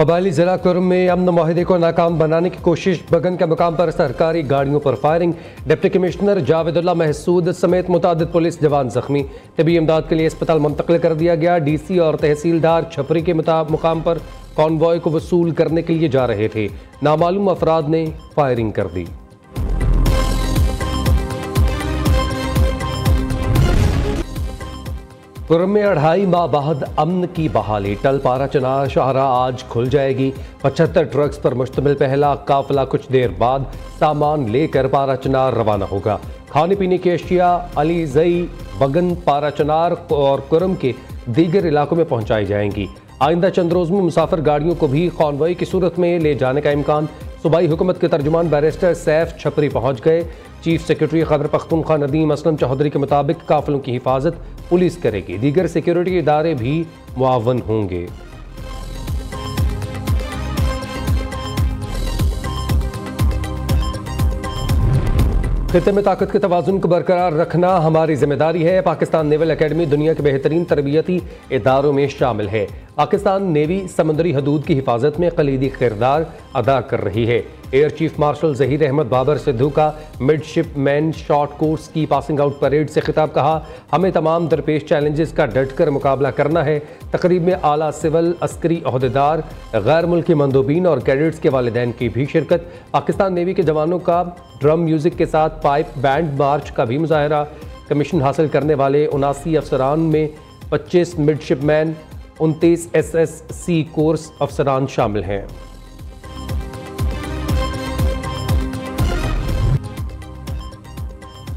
कबायली जिला कुर्म में अमन माहिदे को नाकाम बनाने की कोशिश, बगन के मुकाम पर सरकारी गाड़ियों पर फायरिंग। डिप्टी कमिश्नर जावेदुल्लाह महसूद समेत मुतादिद पुलिस जवान जख्मी, तबी इमदाद के लिए अस्पताल मुंतकिल कर दिया गया। DC और तहसीलदार छपरी के मुकाम पर कॉन्वॉय को वसूल करने के लिए जा रहे थे, नामालूम अफराद ने फायरिंग कर दी। कुर्म में 2.5 माह बाद अमन की बहाली, टल पारा चनार शाहरा आज खुल जाएगी। 75 ट्रक्स पर मुश्तमिल पहला काफिला कुछ देर बाद सामान लेकर पारा चनार रवाना होगा। खाने पीने की अशिया अलीजई, बगन, पारा चनार और कुर्म के दीगर इलाकों में पहुंचाई जाएंगी। आइंदा चंद रोज में मुसाफिर गाड़ियों को भी कॉन्वॉय की सूरत में ले जाने का इम्कान। सूबाई हुकूमत के तर्जुमान बैरिस्टर सैफ छपरी पहुंच गए। चीफ सेक्रेटरी खैबर पख्तूनख्वा नदीम असलम चौधरी के मुताबिक काफिलों की हिफाजत पुलिस करेगी, दीगर सिक्योरिटी इदारे भी मुआवन होंगे। खित्ते में ताकत के तवाज़ुन को बरकरार रखना हमारी जिम्मेदारी है। पाकिस्तान नेवल अकेडमी दुनिया के बेहतरीन तरबियती इदारों में शामिल है। पाकिस्तान नेवी समुद्री हदूद की हिफाजत में कलीदी किरदार अदा कर रही है। Air chief marshal Zaheer Ahmed Babar Sidhu का मिडशिपमैन शॉर्ट कोर्स की पासिंग आउट परेड से खिताब, कहा हमें तमाम दरपेश चैलेंजेस का डट कर मुकाबला करना है। तकरीब में आला सिविल अस्करी अहदेदार, गैर मुल्की मंदूबीन और कैडेट्स के वालिदैन की भी शिरकत। पाकिस्तान नेवी के जवानों का ड्रम म्यूजिक के साथ पाइप बैंड मार्च का भी मुजाहरा। कमीशन हासिल करने वाले 79 अफसरान में 25 मिडशिपमैन, 29 SSC कोर्स अफसरान शामिल हैं।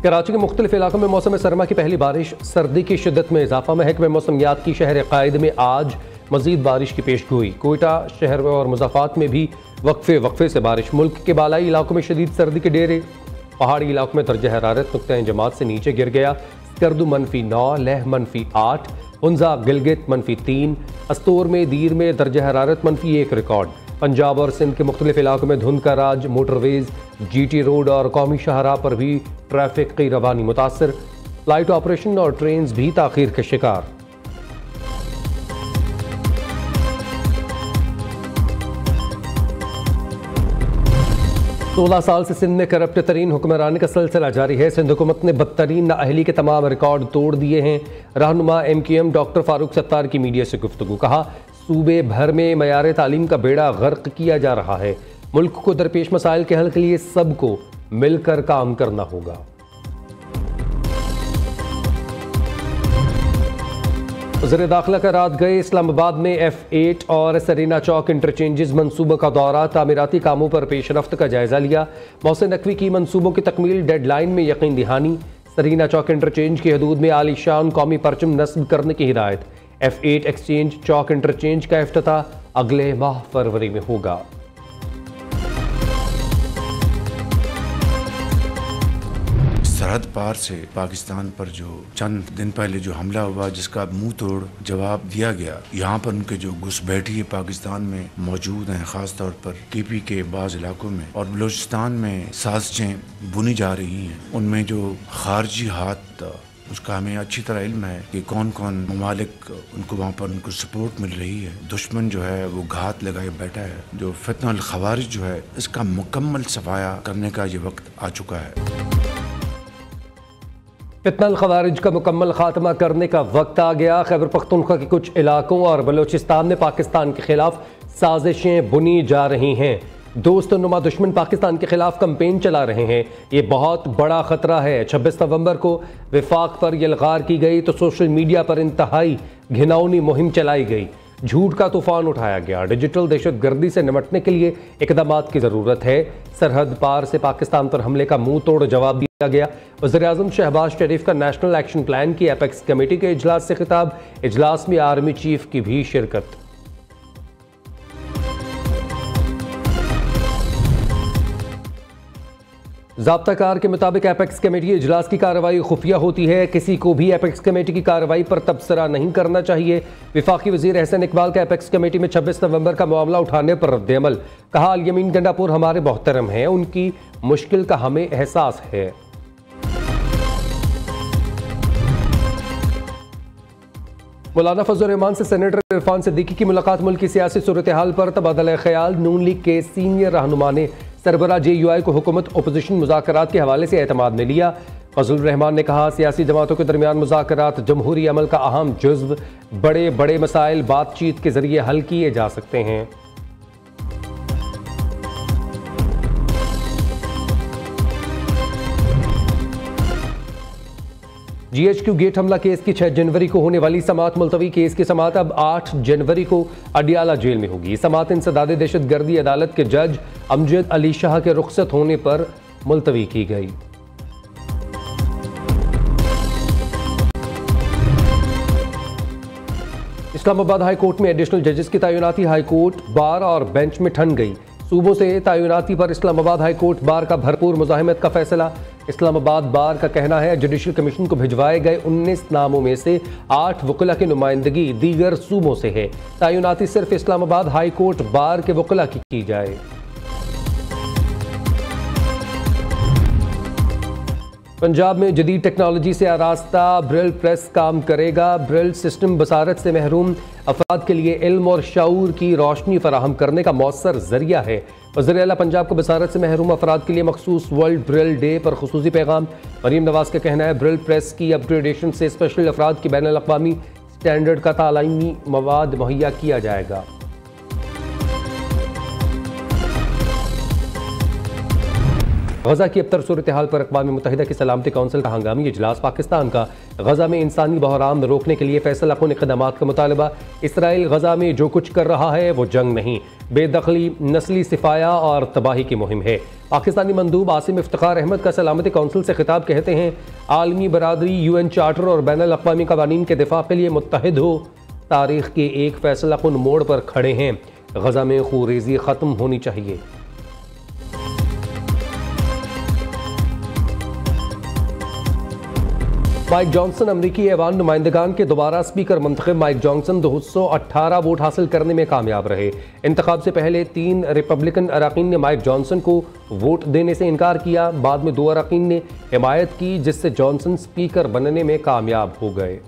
कराची के मुख्तलिफ इलाकों में मौसम सरमा की पहली बारिश, सर्दी की शिद्दत में इजाफा। महकमे मौसमियात की शहर कायद में आज मजीद बारिश की पेश गोई। कोयटा शहर और मुज़ाफ़ात में भी वक्फे से बारिश। मुल्क के बालाई इलाकों में शदीद सर्दी के डेरे, पहाड़ी इलाकों में दर्जा हरारत नुक्ता जमात से नीचे गिर गया। स्कर्दू -9, लेह -8, हुंजा गिलगित -3, अस्तोर में दीर में दर्जा हरारत -1 रिकॉर्ड। पंजाब और सिंध के मुख्तलिफ इलाकों में धुंध का राज, मोटरवेज, GT रोड और कौमी शाहराह पर भी ट्रैफिक की रवानी मुतासर। फ्लाइट ऑपरेशन और ट्रेन भी ताखीर के शिकार। सोलह साल से सिंध में करप्ट तरीन हुक्मरानी का सिलसिला जारी है। सिंध हुकूमत ने बदतरीन नाअहली के तमाम रिकॉर्ड तोड़ दिए हैं। रहनुमा MQM डॉक्टर फारूक सत्तार की मीडिया से गुफ्तगू, कहा सूबे भर में मयार तालीम का बेड़ा गर्क किया जा रहा है। मुल्क को दरपेश मसाइल के हल के लिए सबको मिलकर काम करना होगा। वज़ीर दाखिला का रात गए इस्लामाबाद में F8 और सरीना चौक इंटरचेंजेस मनसूबों का दौरा, तामीराती कामों पर पेशरफ्त का जायजा लिया। मोहसिन नकवी की मनसूबों की तकमील डेडलाइन में यकीन दहानी। सरीना चौक इंटरचेंज की हदूद में आलीशान कौमी परचम नस्ब करने की हिदायत। F8 एक्सचेंज चौक इंटरचेंज का इफ्तिताह अगले माह फरवरी में होगा। सरहद पार से पाकिस्तान पर जो चंद दिन पहले जो हमला हुआ, जिसका मुंह तोड़ जवाब दिया गया, यहाँ पर उनके जो घुसपैठी पाकिस्तान में मौजूद हैं, खास तौर पर TP के बाज़ इलाकों में और बलूचिस्तान में साजिशें बुनी जा रही हैं। उनमें जो खारजी हाथ, उसका हमें अच्छी तरह इल्म है कि कौन कौन ममालिक उनको वहाँ पर उनको सपोर्ट मिल रही है। दुश्मन जो है वो घात लगाए बैठा है। जो फितना अल खवारिज जो है, इसका मुकम्मल सफाया करने का ये वक्त आ चुका है। फितना अल खवारिज का मुकम्मल खात्मा करने का वक्त आ गया। खैबर पख्तूनख्वा के कुछ इलाकों और बलूचिस्तान में पाकिस्तान के खिलाफ साजिशें बुनी जा रही हैं। दोस्त नुमा दुश्मन पाकिस्तान के खिलाफ कैंपेन चला रहे हैं। ये बहुत बड़ा खतरा है। 26 नवंबर को विफाक पर यलगार की गई तो सोशल मीडिया पर इंतहाई घिनौनी मुहिम चलाई गई। झूठ का तूफान उठाया गया। डिजिटल दहशतगर्दी से निपटने के लिए इक़दामात की ज़रूरत है। सरहद पार से पाकिस्तान पर हमले का मुंह तोड़ जवाब दिया गया। वज़ीर-ए-आज़म शहबाज शरीफ का नेशनल एक्शन प्लान की एपेक्स कमेटी के इजलास से खिताब। इजलास में आर्मी चीफ की भी शिरकत। ज़ाब्ता-कार के मुताबिक एपेक्स कमेटी इजलास की कार्रवाई खुफिया होती है। किसी को भी एपेक्स कमेटी की कार्रवाई पर तबसरा नहीं करना चाहिए। विफाकी वज़ीर एहसन इकबाल का एपेक्स कमेटी में 26 नवंबर का मामला उठाने पर रद्द-ए-अमल, कहा अल-यमीन गंडापुर हमारे मोहतरम हैं, उनकी मुश्किल का हमें एहसास है। मौलाना फजल रहमान से सेनेटर इरफान सिद्दीकी की मुलाकात। मुल्क की सियासी सूरत हाल पर तबादला ख्याल। नून लीग के सीनियर रहनुमा ने सरबराह JUI को हुकूमत अपोजिशन मुज़ाकरात के हवाले से एतमाद में लिया। फजल रहमान ने कहा, सियासी जमातों के दरमियान मुज़ाकरात जमहूरी अमल का अहम जुज़्व, बड़े बड़े मसाइल बातचीत के जरिए हल किए जा सकते हैं। GHQ गेट हमला केस की 6 जनवरी को होने वाली समाअत मुलतवी। केस की समाअत अब 8 जनवरी को अडियाला जेल में होगी। समाअत इंसदाद दहशतगर्दी अदालत के जज अमजद अली शाह के रुखसत होने पर मुलतवी की गई। इस्लामाबाद हाई कोर्ट में एडिशनल जजेस की तैनाती। हाई कोर्ट, बार और बेंच में ठन गई। सूबों से तैनाती पर इस्लामाबाद हाई कोर्ट बार का भरपूर मुज़ाहिमत का फैसला। इस्लामाबाद बार का कहना है, जुडिशल कमीशन को भिजवाए गए 19 नामों में से 8 वकला की नुमाइंदगी दीगर सूबों से है। तैनाती सिर्फ इस्लामाबाद हाई कोर्ट बार के वकला की जाए। पंजाब में जदीद टेक्नोलॉजी से आरास्ता ब्रेल प्रेस काम करेगा। ब्रेल सिस्टम बसारत से महरूम अफराद के लिए इल्म और शऊर की रोशनी फराहम करने का मौसर जरिया है। वज़ीर आला पंजाब को बसारत से महरूम अफराद के लिए मखसूस वर्ल्ड ब्रेल डे पर खुसूसी पैगाम। मरीम नवाज का कहना है, ब्रेल प्रेस की अपग्रेडेशन से स्पेशल अफराद की बैनुल अक़वामी स्टैंडर्ड का तालीमी मवाद मुहैया किया जाएगा। गजा की अबतर सूरत हाल पर अक़वाम मुत्तहिदा की सलामती कौंसिल का हंगामी इजलास। पाकिस्तान का गजा में इंसानी बहरान रोकने के लिए फैसला कुन इक़दामात का मुतालबा। इसराइल गजा में जो कुछ कर रहा है वो जंग नहीं, बेदखली, नस्ली सिफाया और तबाही की मुहिम है। पाकिस्तानी मंदूब आसिम इफ्तिखार अहमद का सलामती कौंसिल से खिताब, कहते हैं, आलमी बरादरी UN चार्टर और बैनुल अक़वामी क़वानीन के दिफा के लिए मुत्तहिद हो। तारीख़ के एक फैसला कुन मोड़ पर खड़े हैं। गजा में खूरेज़ी ख़त्म होनी चाहिए। माइक जॉनसन अमरीकी ऐवान नुमाइंदगान के दोबारा स्पीकर मुंतखब। माइक जॉनसन 218 वोट हासिल करने में कामयाब रहे। इंतखाब से पहले 3 रिपब्लिकन अरकान ने माइक जॉनसन को वोट देने से इनकार किया। बाद में 2 अरकान ने हिमायत की, जिससे जॉनसन स्पीकर बनने में कामयाब हो गए।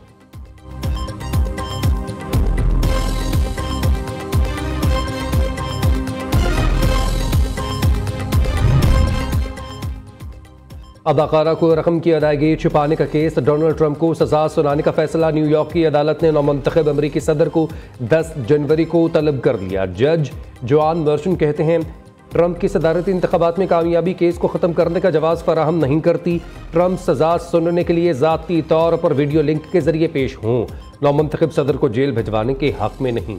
अदाकारा को रकम की अदायगी छुपाने का केस। डोनाल्ड ट्रंप को सजा सुनाने का फैसला। न्यूयॉर्क की अदालत ने नौमुंतखब अमरीकी सदर को 10 जनवरी को तलब कर लिया। जज जोआन मर्चेंट कहते हैं, ट्रंप की सदारती इंतखाबात में कामयाबी केस को ख़त्म करने का जवाब फराहम नहीं करती। ट्रंप सजा सुनने के लिए ज़ाती तौर पर वीडियो लिंक के जरिए पेश हों, नौमुंतखब सदर को जेल भिजवाने के हक में नहीं।